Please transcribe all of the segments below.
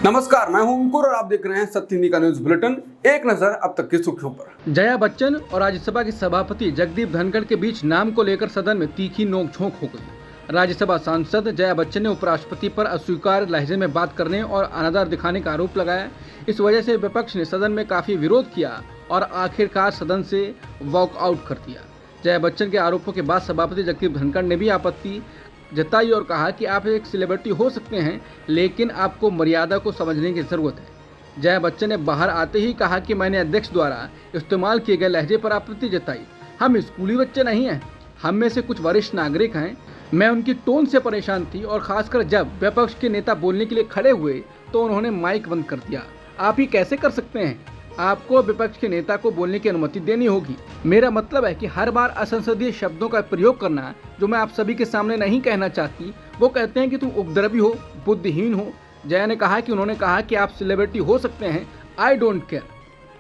नमस्कार, मैं हूं अंकुर और आप देख रहे हैं सत्य हिंदी का न्यूज बुलेटिन। एक नजर अब तक की सुर्खियों पर। जया बच्चन और राज्यसभा के सभापति जगदीप धनखड़ के बीच नाम को लेकर सदन में तीखी नोकझोंक हो गई। राज्यसभा सांसद जया बच्चन ने उपराष्ट्रपति पर अस्वीकार लहजे में बात करने और अनादर दिखाने का आरोप लगाया। इस वजह से विपक्ष ने सदन में काफी विरोध किया और आखिरकार सदन से वॉकआउट कर दिया। जया बच्चन के आरोपों के बाद सभापति जगदीप धनखड़ ने भी आपत्ति जताई और कहा कि आप एक सेलिब्रिटी हो सकते हैं, लेकिन आपको मर्यादा को समझने की जरूरत है। जया बच्चन ने बाहर आते ही कहा कि मैंने अध्यक्ष द्वारा इस्तेमाल किए गए लहजे पर आपत्ति जताई। हम स्कूली बच्चे नहीं हैं, हम में से कुछ वरिष्ठ नागरिक हैं। मैं उनकी टोन से परेशान थी और खासकर जब विपक्ष के नेता बोलने के लिए खड़े हुए तो उन्होंने माइक बंद कर दिया। आप ही कैसे कर सकते हैं? आपको विपक्ष के नेता को बोलने की अनुमति देनी होगी। मेरा मतलब है कि हर बार असंसदीय शब्दों का प्रयोग करना जो मैं आप सभी के सामने नहीं कहना चाहती। वो कहते हैं कि तुम उपद्रवी हो, बुद्धिहीन हो। जया ने कहा कि उन्होंने कहा कि आप सेलिब्रिटी हो सकते हैं, आई डोंट केयर।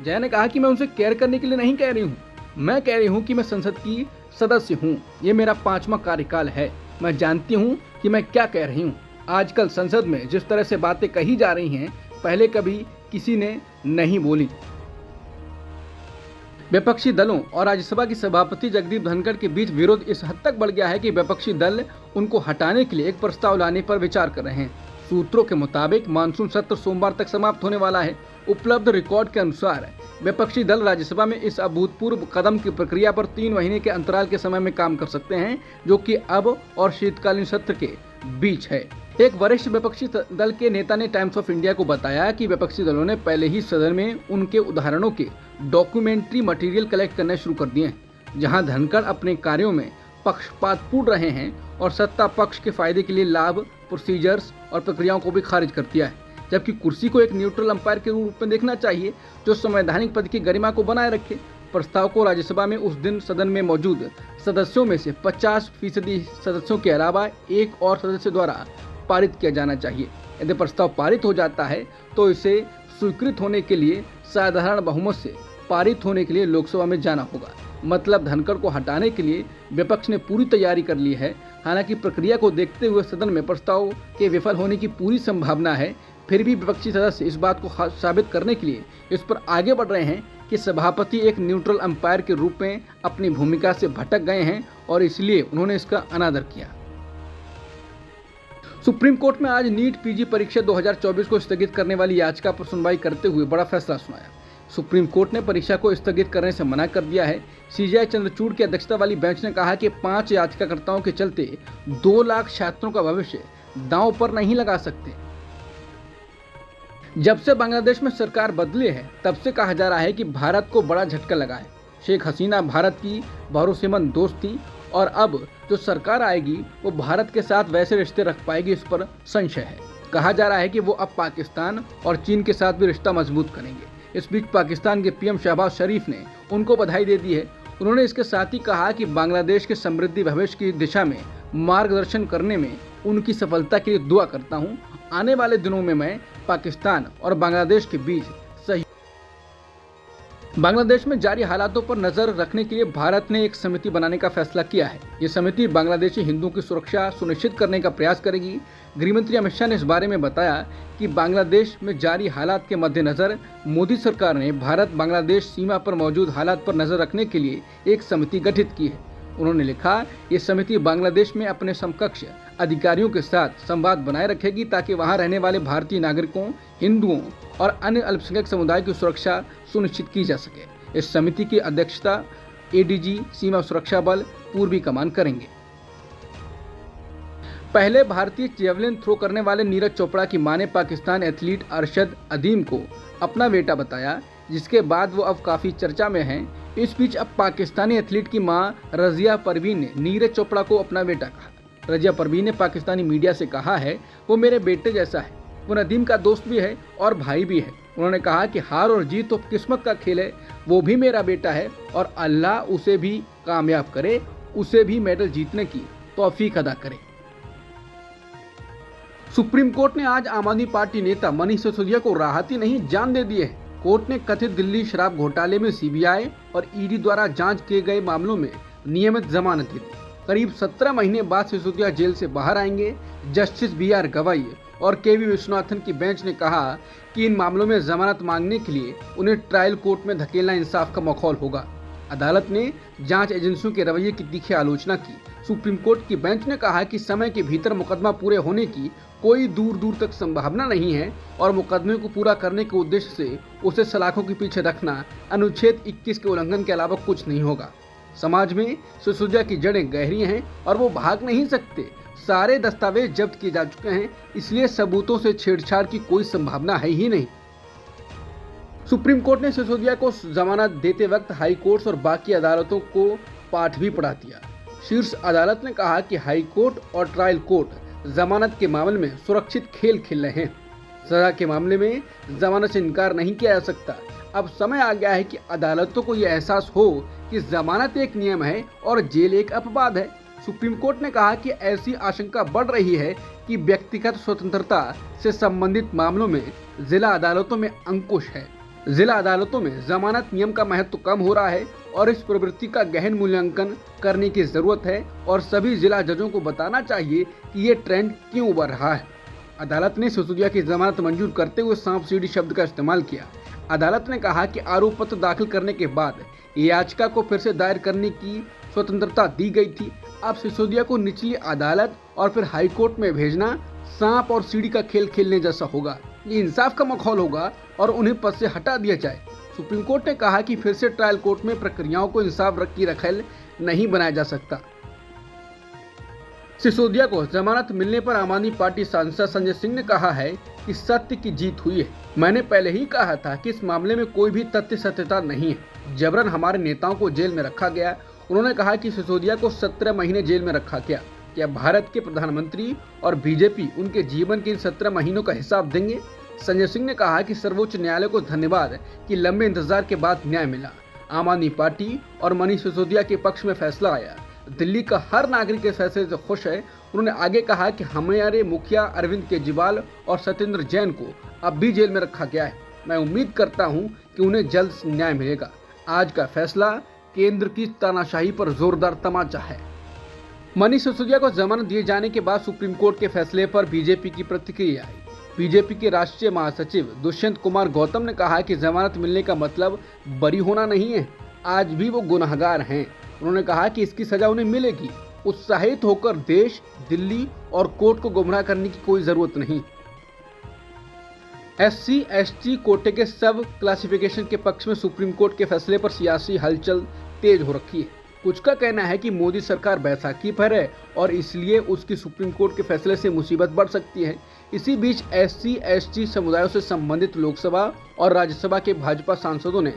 जया ने कहा कि मैं उनसे केयर करने के लिए नहीं कह रही हूँ, मैं कह रही हूँ कि मैं संसद की सदस्य हूँ। ये मेरा 5वां कार्यकाल है, मैं जानती हूँ कि मैं क्या कह रही हूँ। आजकल संसद में जिस तरह से बातें कही जा रही हैं, पहले कभी किसी ने नहीं बोली। विपक्षी दलों और राज्यसभा की सभापति जगदीप धनखड़ के बीच विरोध इस हद तक बढ़ गया है कि विपक्षी दल उनको हटाने के लिए एक प्रस्ताव लाने पर विचार कर रहे हैं। सूत्रों के मुताबिक मानसून सत्र सोमवार तक समाप्त होने वाला है। उपलब्ध रिकॉर्ड के अनुसार विपक्षी दल राज्यसभा में इस अभूतपूर्व कदम की प्रक्रिया पर 3 महीने के अंतराल के समय में काम कर सकते हैं, जो कि अब और शीतकालीन सत्र के बीच है। एक वरिष्ठ विपक्षी दल के नेता ने टाइम्स ऑफ इंडिया को बताया कि विपक्षी दलों ने पहले ही सदन में उनके उदाहरणों के डॉक्यूमेंट्री मटेरियल कलेक्ट करना शुरू कर दिए हैं, जहां धनखड़ अपने कार्यों में पक्षपातपूर्ण रहे हैं और सत्ता पक्ष के फायदे के लिए लाभ, प्रोसीजर्स और प्रक्रियाओं को भी खारिज कर दिया है। जबकि कुर्सी को एक न्यूट्रल अंपायर के रूप में देखना चाहिए जो संवैधानिक पद की गरिमा को बनाए रखे। प्रस्ताव को राज्यसभा में उस दिन सदन में मौजूद सदस्यों में से 50% सदस्यों के अलावा एक और सदस्य द्वारा पारित किया जाना चाहिए। यदि प्रस्ताव पारित हो जाता है तो इसे स्वीकृत होने के लिए साधारण बहुमत से पारित होने के लिए लोकसभा में जाना होगा। मतलब धनखड़ को हटाने के लिए विपक्ष ने पूरी तैयारी कर ली है। हालांकि प्रक्रिया को देखते हुए सदन में प्रस्ताव के विफल होने की पूरी संभावना है। फिर भी विपक्षी सदस्य इस बात को साबित करने के लिए इस पर आगे बढ़ रहे हैं कि सभापति एक न्यूट्रल अंपायर के रूप में अपनी भूमिका से भटक गए हैं और इसलिए उन्होंने इसका अनादर किया। सुप्रीम कोर्ट में आज नीट पीजी परीक्षा 2024 को स्थगित करने वाली याचिका पर सुनवाई करते हुए बड़ा फैसला सुनाया। सुप्रीम कोर्ट ने परीक्षा को स्थगित करने से मना कर दिया है। सीजेआई चंद्रचूड़ की अध्यक्षता वाली बेंच ने कहा कि 5 याचिकाकर्ताओं के चलते 2 लाख छात्रों का भविष्य दांव पर नहीं लगा सकते। जब से बांग्लादेश में सरकार बदली है तब से कहा जा रहा है कि भारत को बड़ा झटका लगा है। शेख हसीना भारत की भरोसेमंद दोस्त थी और अब जो सरकार आएगी वो भारत के साथ वैसे रिश्ते रख पाएगी, इस पर संशय है। कहा जा रहा है कि वो अब पाकिस्तान और चीन के साथ भी रिश्ता मजबूत करेंगे। इस बीच पाकिस्तान के पीएम शहबाज शरीफ ने उनको बधाई दे दी है। उन्होंने इसके साथ ही कहा कि बांग्लादेश के समृद्धि भविष्य की दिशा में मार्गदर्शन करने में उनकी सफलता के लिए दुआ करता हूँ। आने वाले दिनों में मैं पाकिस्तान और बांग्लादेश के बीच बांग्लादेश में जारी हालातों पर नजर रखने के लिए भारत ने एक समिति बनाने का फैसला किया है। ये समिति बांग्लादेशी हिंदुओं की सुरक्षा सुनिश्चित करने का प्रयास करेगी। गृहमंत्री अमित शाह ने इस बारे में बताया कि बांग्लादेश में जारी हालात के मद्देनजर मोदी सरकार ने भारत बांग्लादेश सीमा पर मौजूद हालात पर नजर रखने के लिए एक समिति गठित की है। उन्होंने लिखा, ये समिति बांग्लादेश में अपने समकक्ष अधिकारियों के साथ संवाद बनाए रखेगी ताकि वहां रहने वाले भारतीय नागरिकों, हिंदुओं और अन्य अल्पसंख्यक समुदाय की सुरक्षा सुनिश्चित की जा सके। इस समिति की अध्यक्षता एडीजी सीमा सुरक्षा बल पूर्वी कमान करेंगे। पहले भारतीय जेवलिन थ्रो करने वाले नीरज चोपड़ा की मां ने पाकिस्तान एथलीट अरशद अदीम को अपना बेटा बताया, जिसके बाद वो अब काफी चर्चा में हैं। इस बीच अब पाकिस्तानी एथलीट की मां रजिया परवीन ने नीरज चोपड़ा को अपना बेटा कहा। रजिया परवीन ने पाकिस्तानी मीडिया से कहा है, वो मेरे बेटे जैसा है, वो नदीम का दोस्त भी है और भाई भी है। उन्होंने कहा कि हार और जीत तो किस्मत का खेल है, वो भी मेरा बेटा है और अल्लाह उसे भी कामयाब करे, उसे भी मेडल जीतने की तौफीक अदा करे। सुप्रीम कोर्ट ने आज आम आदमी पार्टी नेता मनीष सिसोदिया को राहत ही नहीं जान दे दी है। कोर्ट ने कथित दिल्ली शराब घोटाले में सीबीआई और ईडी द्वारा जांच किए गए मामलों में नियमित जमानत दी। करीब 17 महीने बाद सिसोदिया जेल से बाहर आएंगे। जस्टिस BR गवाई और KV विश्वनाथन की बेंच ने कहा कि इन मामलों में जमानत मांगने के लिए उन्हें ट्रायल कोर्ट में धकेलना इंसाफ का माहौल होगा। अदालत ने जांच एजेंसियों के रवैये की तीखी आलोचना की। सुप्रीम कोर्ट की बेंच ने कहा कि समय के भीतर मुकदमा पूरे होने की कोई दूर दूर तक संभावना नहीं है और मुकदमे को पूरा करने के उद्देश्य से उसे सलाखों के पीछे रखना अनुच्छेद 21 के उल्लंघन के अलावा कुछ नहीं होगा। समाज में सिसोदिया की जड़ें गहरी हैं और वो भाग नहीं सकते। सारे दस्तावेज जब्त किए जा चुके हैं, इसलिए सबूतों से छेड़छाड़ की कोई संभावना है ही नहीं। सुप्रीम कोर्ट ने सिसोदिया को जमानत देते वक्त हाई कोर्ट और बाकी अदालतों को पाठ भी पढ़ा दिया। शीर्ष अदालत ने कहा कि हाई कोर्ट और ट्रायल कोर्ट जमानत के मामले में सुरक्षित खेल खेल रहे हैं। सजा के मामले में जमानत से इनकार नहीं किया जा सकता। अब समय आ गया है कि अदालतों को यह एहसास हो कि जमानत एक नियम है और जेल एक अपवाद है। सुप्रीम कोर्ट ने कहा कि ऐसी आशंका बढ़ रही है कि व्यक्तिगत स्वतंत्रता से संबंधित मामलों में जिला अदालतों में अंकुश है। जिला अदालतों में जमानत नियम का महत्व कम हो रहा है और इस प्रवृत्ति का गहन मूल्यांकन करने की जरूरत है और सभी जिला जजों को बताना चाहिए कि ये ट्रेंड क्यों बढ़ रहा है। अदालत ने सिसोदिया की जमानत मंजूर करते हुए सांप सीढ़ी शब्द का इस्तेमाल किया। अदालत ने कहा कि आरोप पत्र दाखिल करने के बाद याचिका को फिर से दायर करने की स्वतंत्रता दी गई थी। अब सिसोदिया को निचली अदालत और फिर हाई कोर्ट में भेजना सांप और सीढ़ी का खेल खेलने जैसा होगा। ये इंसाफ का माहौल होगा और उन्हें पद से हटा दिया जाए। सुप्रीम कोर्ट ने कहा कि फिर से ट्रायल कोर्ट में प्रक्रियाओं को इंसाफ की रखेल नहीं बनाया जा सकता। सिसोदिया को जमानत मिलने पर आम आदमी पार्टी सांसद संजय सिंह ने कहा है कि सत्य की जीत हुई है। मैंने पहले ही कहा था कि इस मामले में कोई भी तथ्य सत्यता नहीं है। जबरन हमारे नेताओं को जेल में रखा गया। उन्होंने कहा कि सिसोदिया को 17 महीने जेल में रखा गया। क्या भारत के प्रधानमंत्री और बीजेपी उनके जीवन के इन 17 महीनों का हिसाब देंगे? संजय सिंह ने कहा कि सर्वोच्च न्यायालय को धन्यवाद कि लंबे इंतजार के बाद न्याय मिला। आम आदमी पार्टी और मनीष सिसोदिया के पक्ष में फैसला आया। दिल्ली का हर नागरिक इस फैसले से खुश है। उन्होंने आगे कहा कि हमारे मुखिया अरविंद केजरीवाल और सत्येंद्र जैन को अब भी जेल में रखा गया है। मैं उम्मीद करता हूं कि उन्हें जल्द न्याय मिलेगा। आज का फैसला केंद्र की तानाशाही पर जोरदार तमाचा है। मनीष सिसोदिया को जमानत दिए जाने के बाद सुप्रीम कोर्ट के फैसले पर बीजेपी की प्रतिक्रिया आई। बीजेपी के राष्ट्रीय महासचिव दुष्यंत कुमार गौतम ने कहा कि जमानत मिलने का मतलब बरी होना नहीं है। आज भी वो गुनहगार हैं। उन्होंने कहा कि इसकी सजा उन्हें मिलेगी। उत्साहित होकर देश, दिल्ली और कोर्ट को गुमराह करने की कोई जरूरत नहीं। SC/ST कोटे के सब क्लासिफिकेशन के पक्ष में सुप्रीम कोर्ट के फैसले पर सियासी हलचल तेज हो रखी है। कुछ का कहना है कि मोदी सरकार बैसाखी पर है और इसलिए उसकी सुप्रीम कोर्ट के फैसले से मुसीबत बढ़ सकती है। इसी बीच SC/ST समुदायों से संबंधित लोकसभा और राज्यसभा के भाजपा सांसदों ने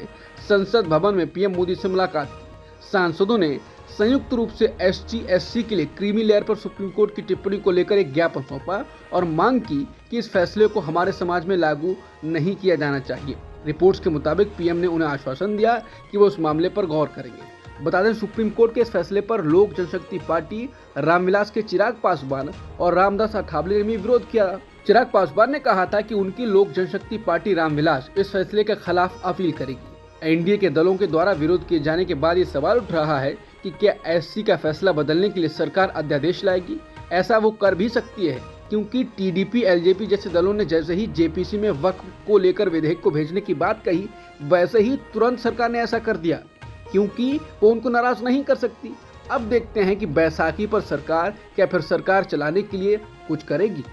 संसद भवन में PM मोदी से मुलाकात की। सांसदों ने संयुक्त रूप से ST/SC के लिए क्रीमी लेयर पर सुप्रीम कोर्ट की टिप्पणी को लेकर एक ज्ञापन सौंपा और मांग की कि इस फैसले को हमारे समाज में लागू नहीं किया जाना चाहिए। रिपोर्ट्स के मुताबिक PM ने उन्हें आश्वासन दिया कि वो इस मामले पर गौर करेंगे। बता दें, सुप्रीम कोर्ट के इस फैसले पर लोक जनशक्ति पार्टी, रामविलास के चिराग पासवान और रामदास अठावले ने भी विरोध किया। चिराग पासवान ने कहा था कि उनकी लोक जनशक्ति पार्टी रामविलास इस फैसले के खिलाफ अपील करेगी। NDA के दलों के द्वारा विरोध किए जाने के बाद ये सवाल उठ रहा है कि क्या SC का फैसला बदलने के लिए सरकार अध्यादेश लाएगी। ऐसा वो कर भी सकती है क्योंकि TDP, LJP जैसे दलों ने जैसे ही JPC में वक्फ को लेकर विधेयक को भेजने की बात कही, वैसे ही तुरंत सरकार ने ऐसा कर दिया क्योंकि वो उनको नाराज नहीं कर सकती। अब देखते हैं कि बैसाखी पर सरकार क्या फिर सरकार चलाने के लिए कुछ करेगी।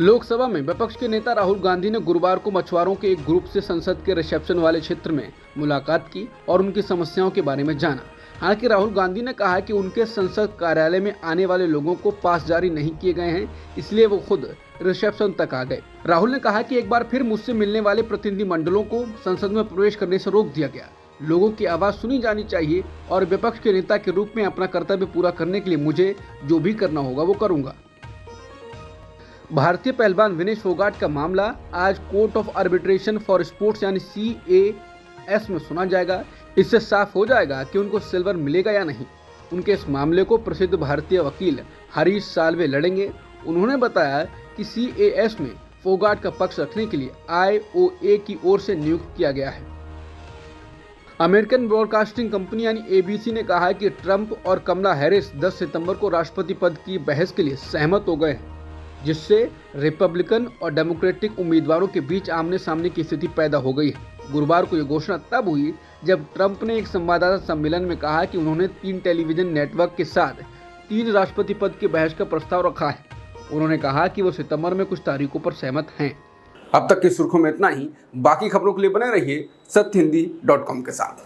लोकसभा में विपक्ष के नेता राहुल गांधी ने गुरुवार को मछुआरों के एक ग्रुप से संसद के रिसेप्शन वाले क्षेत्र में मुलाकात की और उनकी समस्याओं के बारे में जाना। हालांकि राहुल गांधी ने कहा कि उनके संसद कार्यालय में आने वाले लोगों को पास जारी नहीं किए गए हैं, इसलिए वो खुद रिसेप्शन तक आ गए। राहुल ने कहा कि एक बार फिर मुझसे मिलने वाले प्रतिनिधि मंडलों को संसद में प्रवेश करने से रोक दिया गया। लोगों की आवाज सुनी जानी चाहिए और विपक्ष के नेता के रूप में अपना कर्तव्य पूरा करने के लिए मुझे जो भी करना होगा वो करूंगा। भारतीय पहलवान विनेश फोगाट का मामला आज court of arbitration for sports यानी CAS में सुना जाएगा। इससे साफ हो जाएगा कि उनको सिल्वर मिलेगा या नहीं। उनके इस मामले को प्रसिद्ध भारतीय वकील हरीश साल्वे लड़ेंगे। उन्होंने बताया कि CAS में फोगाट का पक्ष रखने के लिए IOA की ओर से नियुक्त किया गया है। अमेरिकन ब्रॉडकास्टिंग कंपनी यानी एबीसी ने कहा है कि ट्रंप और कमला हैरिस 10 सितंबर को राष्ट्रपति पद की बहस के लिए सहमत हो गए हैं, जिससे रिपब्लिकन और डेमोक्रेटिक उम्मीदवारों के बीच आमने सामने की स्थिति पैदा हो गई है। गुरुवार को यह घोषणा तब हुई जब ट्रंप ने एक संवाददाता सम्मेलन में कहा कि उन्होंने 3 टेलीविजन नेटवर्क के साथ 3 राष्ट्रपति पद की बहस का प्रस्ताव रखा है। उन्होंने कहा कि वो सितंबर में कुछ तारीखों पर सहमत हैं। अब तक की सुर्खियों में इतना ही। बाकी खबरों के लिए बने रहिए सत्यहिंदी.com के साथ।